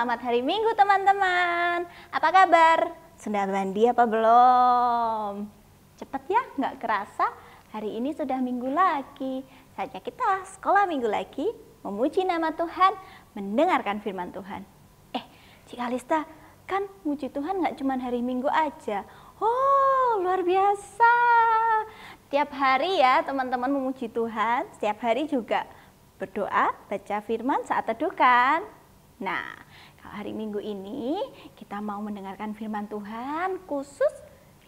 Selamat hari Minggu teman-teman. Apa kabar? Sudah mandi apa belum? Cepet ya, nggak kerasa hari ini sudah minggu lagi. Saatnya kita sekolah minggu lagi, memuji nama Tuhan, mendengarkan firman Tuhan. Cik Kalista, kan muji Tuhan nggak cuma hari Minggu aja. Oh, luar biasa. Tiap hari ya teman-teman memuji Tuhan, setiap hari juga berdoa, baca firman saat teduh kan. Nah, kalau hari Minggu ini kita mau mendengarkan firman Tuhan khusus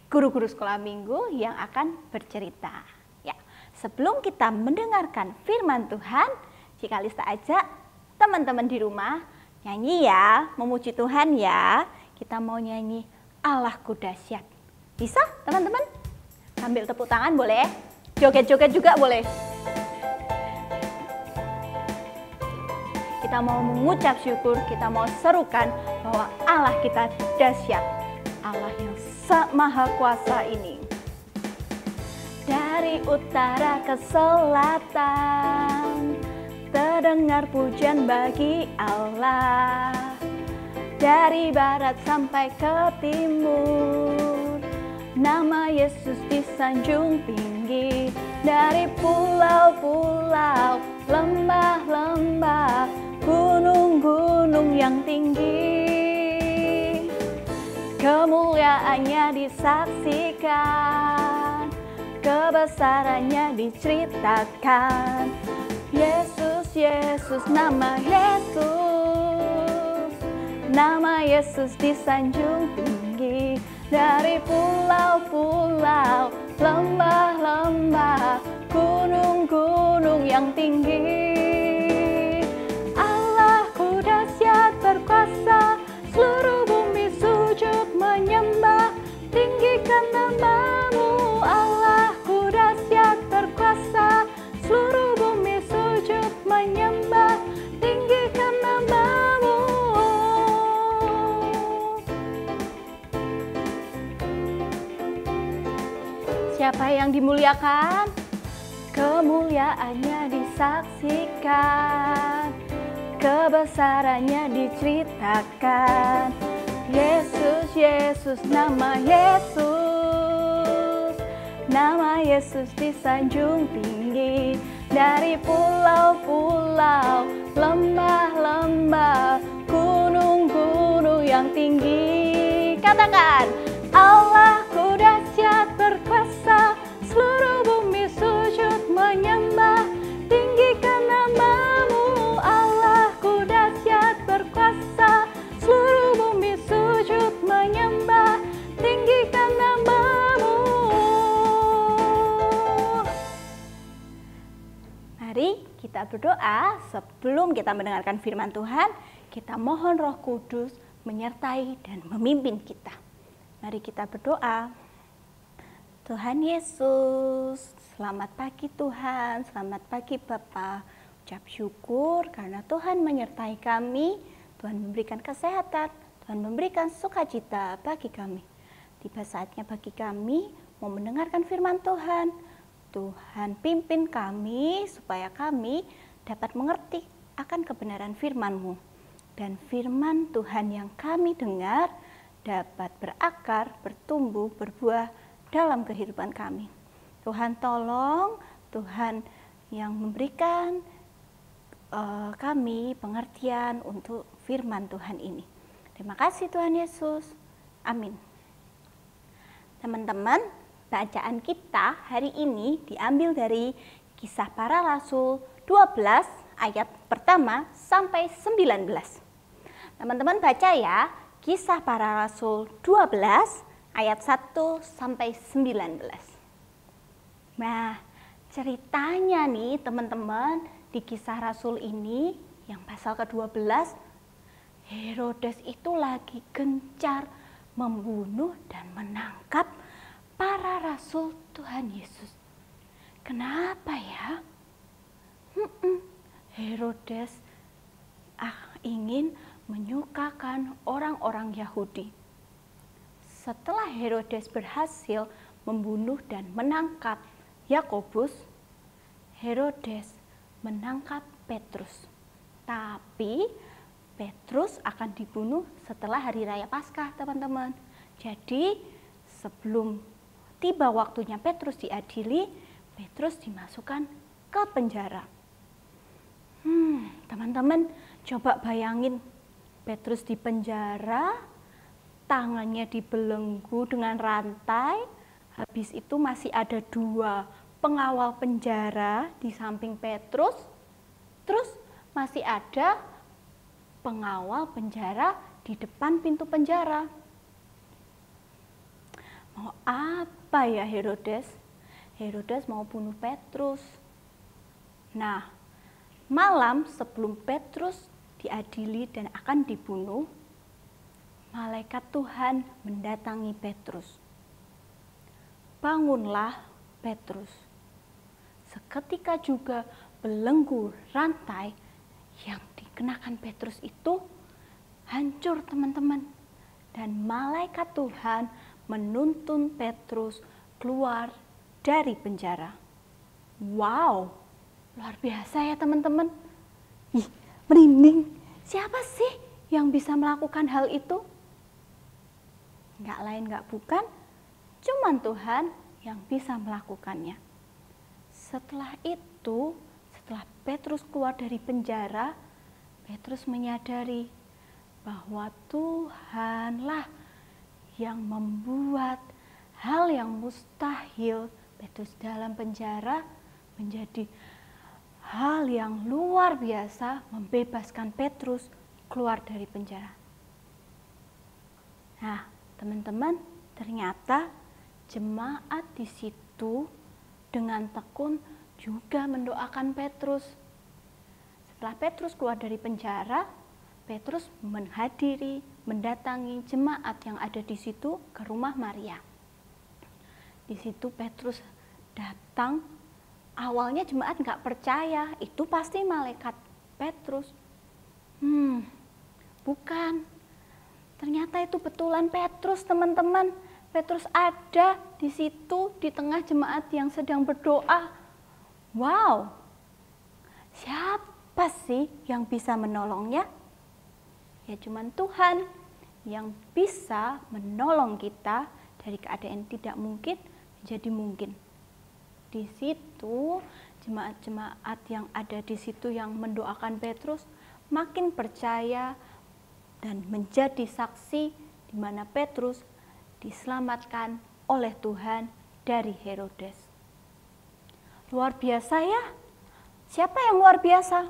guru-guru sekolah minggu yang akan bercerita. Ya, sebelum kita mendengarkan firman Tuhan, Cik Kalista ajak teman-teman di rumah nyanyi ya, memuji Tuhan ya. Kita mau nyanyi Allahku dahsyat. Bisa teman-teman? Sambil tepuk tangan boleh, joget-joget juga boleh. Kita mau mengucap syukur, kita mau serukan bahwa Allah kita dahsyat, Allah yang maha kuasa ini. Dari utara ke selatan, terdengar pujian bagi Allah. Dari barat sampai ke timur, nama Yesus disanjung tinggi. Dari pulau-pulau, lembah-lembah, gunung-gunung yang tinggi, kemuliaannya disaksikan, kebesarannya diceritakan. Yesus, Yesus, nama Yesus disanjung tinggi. Dari pulau-pulau, lembah-lembah, gunung-gunung yang tinggi. Allahku dahsyat berkuasa, seluruh bumi sujud menyembah, tinggikan nama-Mu. Allahku dahsyat berkuasa, seluruh bumi sujud menyembah, tinggikan nama-Mu. Siapa yang dimuliakan? Kemuliaannya disaksikan, kebesarannya diceritakan. Yesus, Yesus, nama Yesus disanjung tinggi. Dari pulau-pulau, lembah-lembah, gunung-gunung yang tinggi. Katakan, Allahku dahsyat berkuasa, seluruh bumi sujud menyembah, tinggikan nama-Mu. Allahku dahsyat berkuasa, seluruh bumi sujud menyembah, tinggikan nama-Mu. Mari kita berdoa sebelum kita mendengarkan firman Tuhan. Kita mohon Roh Kudus menyertai dan memimpin kita. Mari kita berdoa. Tuhan Yesus, selamat pagi Tuhan, selamat pagi Bapa. Ucap syukur karena Tuhan menyertai kami, Tuhan memberikan kesehatan, Tuhan memberikan sukacita bagi kami. Tiba saatnya bagi kami mau mendengarkan firman Tuhan. Tuhan pimpin kami supaya kami dapat mengerti akan kebenaran firman-Mu. Dan firman Tuhan yang kami dengar dapat berakar, bertumbuh, berbuah dalam kehidupan kami. Tuhan tolong, Tuhan yang memberikan kami pengertian untuk firman Tuhan ini. Terima kasih Tuhan Yesus. Amin. Teman-teman, bacaan kita hari ini diambil dari Kisah Para Rasul 12 ayat pertama sampai 19. Teman-teman baca ya, Kisah Para Rasul 12 ayat 1 sampai 19. Nah, ceritanya nih teman-teman, di Kisah Rasul ini yang pasal ke-12, Herodes itu lagi gencar membunuh dan menangkap para rasul Tuhan Yesus. Kenapa ya? Herodes ingin menyukakan orang-orang Yahudi. Setelah Herodes berhasil membunuh dan menangkap Yakobus, Herodes menangkap Petrus. Tapi Petrus akan dibunuh setelah hari raya Paskah, teman-teman. Jadi sebelum tiba waktunya Petrus diadili, Petrus dimasukkan ke penjara. Teman-teman, coba bayangin Petrus di penjara, tangannya dibelenggu dengan rantai, habis itu masih ada 2 pengawal penjara di samping Petrus, terus masih ada pengawal penjara di depan pintu penjara. Mau apa ya Herodes? Herodes mau bunuh Petrus. Nah, malam sebelum Petrus diadili dan akan dibunuh, malaikat Tuhan mendatangi Petrus. Bangunlah Petrus. Seketika juga belenggu rantai yang dikenakan Petrus itu hancur, teman-teman. Dan malaikat Tuhan menuntun Petrus keluar dari penjara. Wow, luar biasa ya teman-teman. Merinding. Siapa sih yang bisa melakukan hal itu? Nggak lain nggak bukan, cuman Tuhan yang bisa melakukannya. Setelah itu, setelah Petrus keluar dari penjara, Petrus menyadari bahwa Tuhanlah yang membuat hal yang mustahil Petrus dalam penjara menjadi hal yang luar biasa, membebaskan Petrus keluar dari penjara. Nah, teman-teman, ternyata jemaat di situ dengan tekun juga mendoakan Petrus. Setelah Petrus keluar dari penjara, Petrus mendatangi jemaat yang ada di situ ke rumah Maria. Di situ Petrus datang. Awalnya jemaat nggak percaya, itu pasti malaikat Petrus. Bukan. Ternyata itu betulan Petrus, teman-teman. Petrus ada di situ di tengah jemaat yang sedang berdoa. Wow. Siapa sih yang bisa menolongnya? Ya cuman Tuhan yang bisa menolong kita dari keadaan tidak mungkin menjadi mungkin. Di situ jemaat-jemaat yang ada di situ yang mendoakan Petrus makin percaya dan menjadi saksi di mana Petrus diselamatkan oleh Tuhan dari Herodes. Luar biasa ya. Siapa yang luar biasa?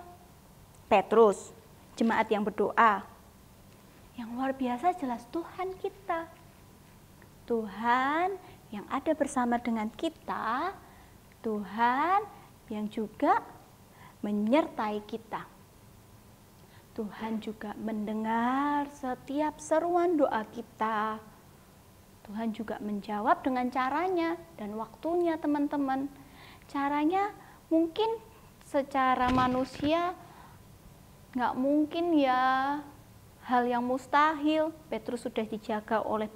Petrus, jemaat yang berdoa. Yang luar biasa jelas Tuhan kita. Tuhan yang ada bersama dengan kita, Tuhan yang juga menyertai kita. Tuhan juga mendengar setiap seruan doa kita. Tuhan juga menjawab dengan caranya dan waktunya, teman-teman. Caranya mungkin secara manusia nggak mungkin ya, hal yang mustahil. Petrus sudah dijaga oleh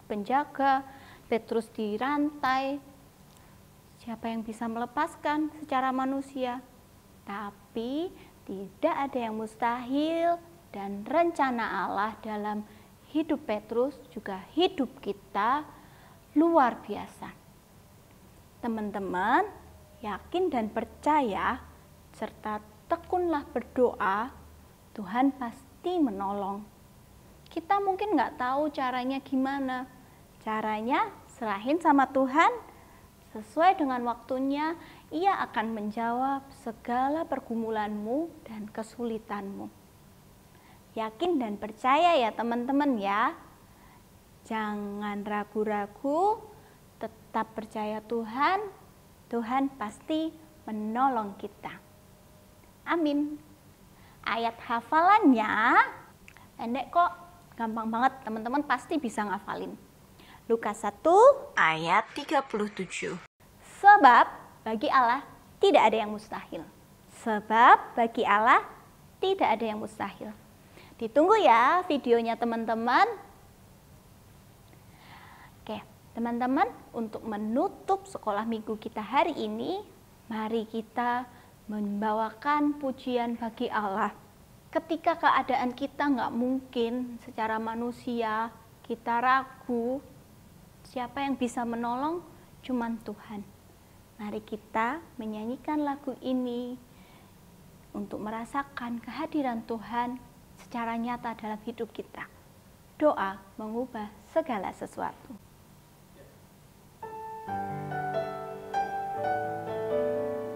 penjaga, Petrus dirantai. Siapa yang bisa melepaskan secara manusia? Tapi tidak ada yang mustahil, dan rencana Allah dalam hidup Petrus juga hidup kita luar biasa. Teman-teman, yakin dan percaya serta tekunlah berdoa, Tuhan pasti menolong. Kita mungkin nggak tahu caranya gimana. Caranya serahin sama Tuhan, sesuai dengan waktunya, Ia akan menjawab segala pergumulanmu dan kesulitanmu. Yakin dan percaya ya teman-teman ya. Jangan ragu-ragu, tetap percaya Tuhan. Tuhan pasti menolong kita. Amin. Ayat hafalannya pendek kok, gampang banget, teman-teman pasti bisa ngafalin. Lukas 1 ayat 37. Sebab bagi Allah tidak ada yang mustahil. Sebab bagi Allah tidak ada yang mustahil. Ditunggu ya videonya teman-teman. Oke, teman-teman, untuk menutup sekolah minggu kita hari ini, mari kita membawakan pujian bagi Allah. ketika keadaan kita nggak mungkin secara manusia, kita ragu, siapa yang bisa menolong? Cuman Tuhan. Mari kita menyanyikan lagu ini untuk merasakan kehadiran Tuhan secara nyata dalam hidup kita. Doa mengubah segala sesuatu.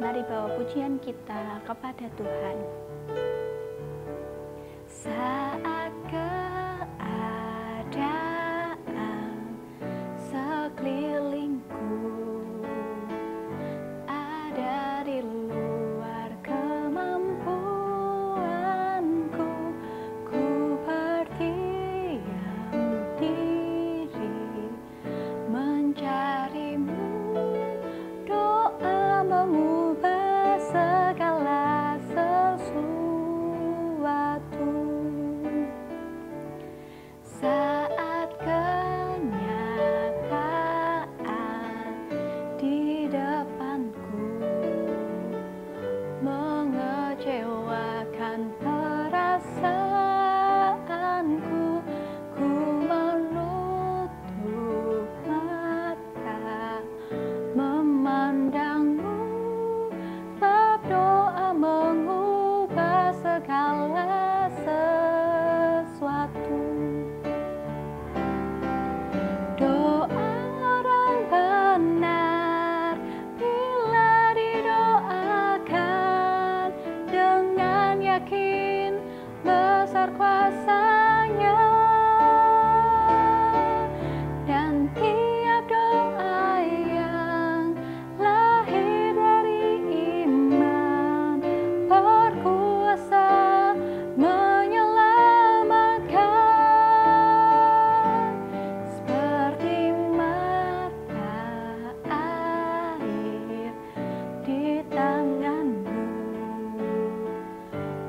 Mari bawa pujian kita kepada Tuhan. Saat keadaan sekelilingku ada di luar kemampuanku, ku berdiam diri mencarimu. Doa mengubah segala sesuatu. Saat kenyataan di depanku mengecewakan perasaanku, ku menutup mata memandangmu. Berdoa mengubah segala sesuatu. Doa orang benar bila didoakan dengan yakin besar kuasa-Nya, dan tiap doa yang lahir dari iman berkuasa menyelamatkan. Seperti mata air di tanganmu,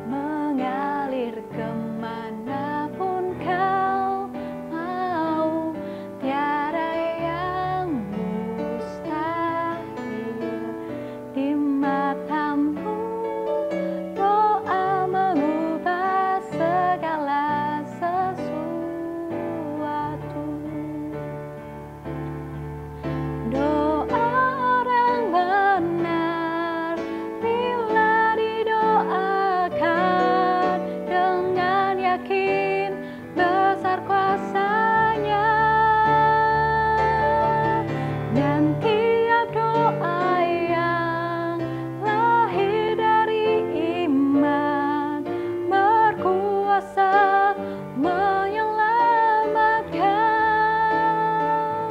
mengalir kemanapun kau mau. Tiada yang mustahil di matamu. Doa mengubah segala sesuatu. Doa orang benar bila didoakan dengan yakin besar kuasa-Nya, dan tiap doa yang lahir dari iman berkuasa menyelamatkan.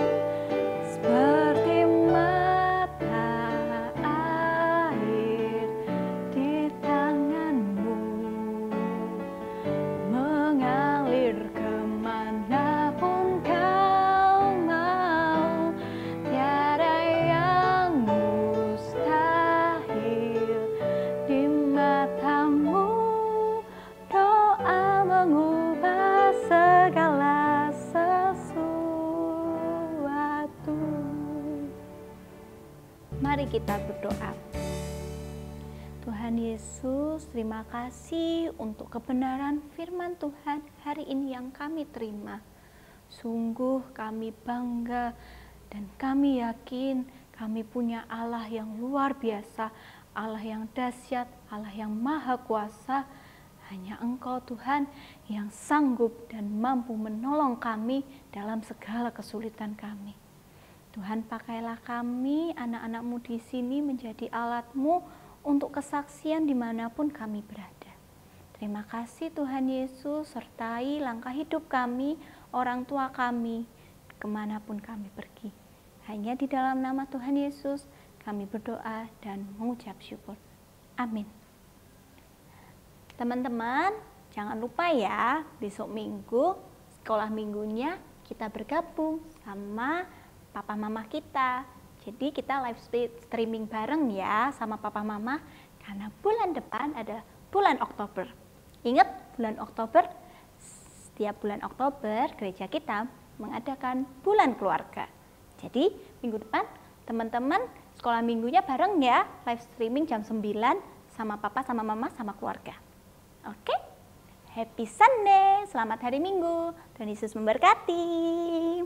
Seperti mata air di tanganmu, mengalir kemanapun kau mau. Tiada yang mustahil di matamu. Doa mengubah segala sesuatu. Mari kita berdoa. Tuhan Yesus, terima kasih untuk kebenaran firman Tuhan hari ini yang kami terima. Sungguh kami bangga dan kami yakin kami punya Allah yang luar biasa, Allah yang dahsyat, Allah yang maha kuasa. Hanya Engkau Tuhan yang sanggup dan mampu menolong kami dalam segala kesulitan kami. Tuhan, pakailah kami, anak-anak-Mu di sini menjadi alat-Mu untuk kesaksian dimanapun kami berada. Terima kasih Tuhan Yesus, sertai langkah hidup kami, orang tua kami, kemanapun kami pergi. Hanya di dalam nama Tuhan Yesus kami berdoa dan mengucap syukur. Amin. Teman-teman, jangan lupa ya, besok Minggu, sekolah minggunya kita bergabung sama papa mama kita. Jadi kita live streaming bareng ya sama papa mama, karena bulan depan adalah bulan Oktober. Ingat, bulan Oktober, setiap bulan Oktober gereja kita mengadakan bulan keluarga. Jadi minggu depan teman-teman sekolah minggunya bareng ya, live streaming jam 9 sama papa, sama mama, sama keluarga. Oke? Happy Sunday, selamat hari Minggu. Tuhan Yesus memberkati.